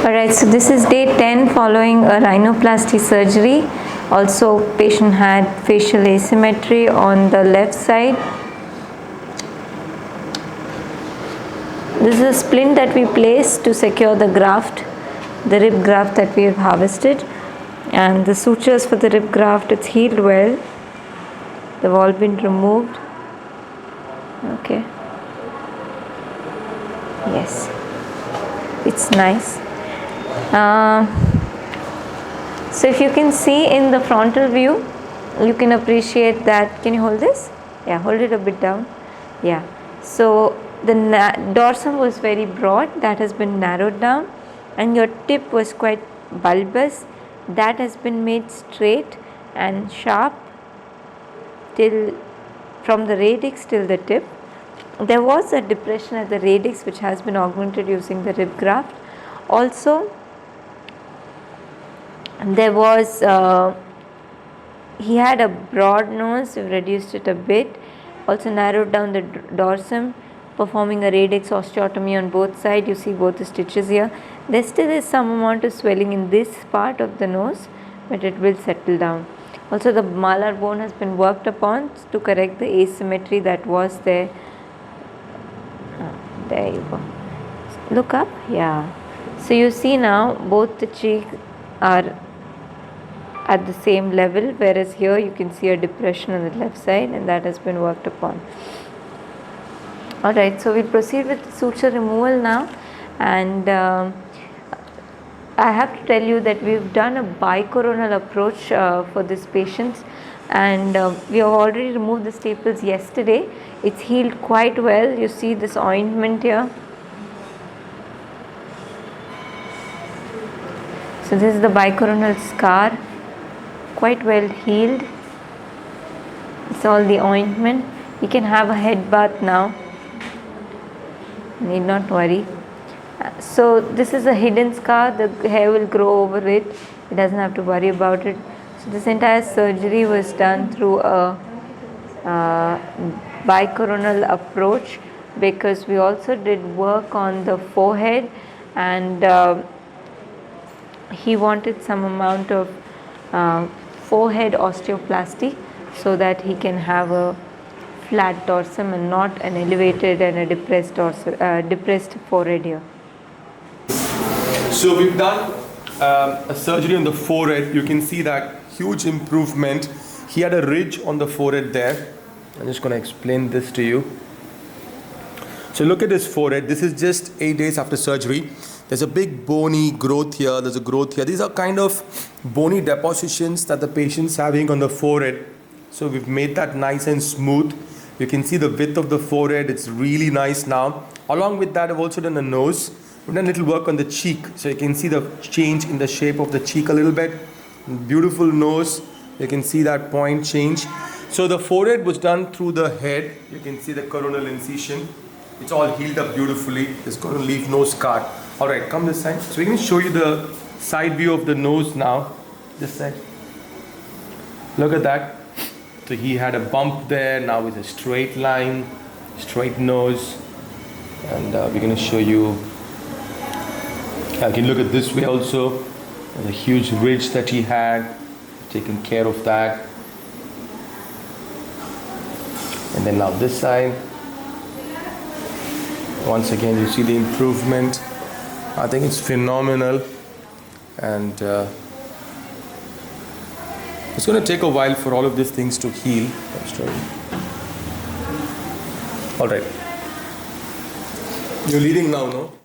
Alright, so this is day 10 following a rhinoplasty surgery. Also, patient had facial asymmetry on the left side. This is a splint that we placed to secure the graft, the rib graft that we have harvested. And the sutures for the rib graft, it's healed well. They've all been removed. Okay. Yes. It's nice. So if you can see in the frontal view, you can appreciate that. Can you hold this? Yeah, hold it a bit down. Yeah. So the dorsum was very broad, that has been narrowed down, and your tip was quite bulbous, that has been made straight and sharp till from the radix till the tip. There was a depression at the radix which has been augmented using the rib graft. Also, there was he had a broad nose, we reduced it a bit, also narrowed down the dorsum, performing a radix osteotomy on both sides. You see both the stitches here. There still is some amount of swelling in this part of the nose, but it will settle down. Also, the malar bone has been worked upon to correct the asymmetry that was there. There you go. Look up. Yeah. So you see now both the cheeks are at the same level, whereas here you can see a depression on the left side, and that has been worked upon. Alright, so we'll proceed with suture removal now, and I have to tell you that we've done a bicoronal approach for this patient, and we have already removed the staples yesterday. It's healed quite well. You see this ointment here. So this is the bicoronal scar, quite well healed. It's all the ointment. You can have a head bath now, need not worry. So this is a hidden scar, the hair will grow over it, it doesn't have to worry about it. So this entire surgery was done through a bicoronal approach, because we also did work on the forehead, and he wanted some amount of forehead osteoplasty so that he can have a flat dorsum and not an elevated and a depressed dorsum, depressed forehead here. So we've done a surgery on the forehead. You can see that huge improvement. He had a ridge on the forehead there. I'm just going to explain this to you. So look at his forehead. This is just 8 days after surgery. There's a big bony growth here. There's a growth here. These are kind of bony depositions that the patient's having on the forehead. So we've made that nice and smooth. You can see the width of the forehead. It's really nice now. Along with that, I've also done a nose. We've done a little work on the cheek. So you can see the change in the shape of the cheek a little bit. Beautiful nose. You can see that point change. So the forehead was done through the head. You can see the coronal incision. It's all healed up beautifully. There's going to leave no scar. Alright, come this side. So we're going to show you the side view of the nose now. This side. Look at that. So he had a bump there. Now it's a straight line, straight nose. And we're going to show you. I can look at this way also. There's a huge ridge that he had. Taken care of that. And then now this side. Once again, you see the improvement. I think it's phenomenal, and it's going to take a while for all of these things to heal. All right, you're leading now, no?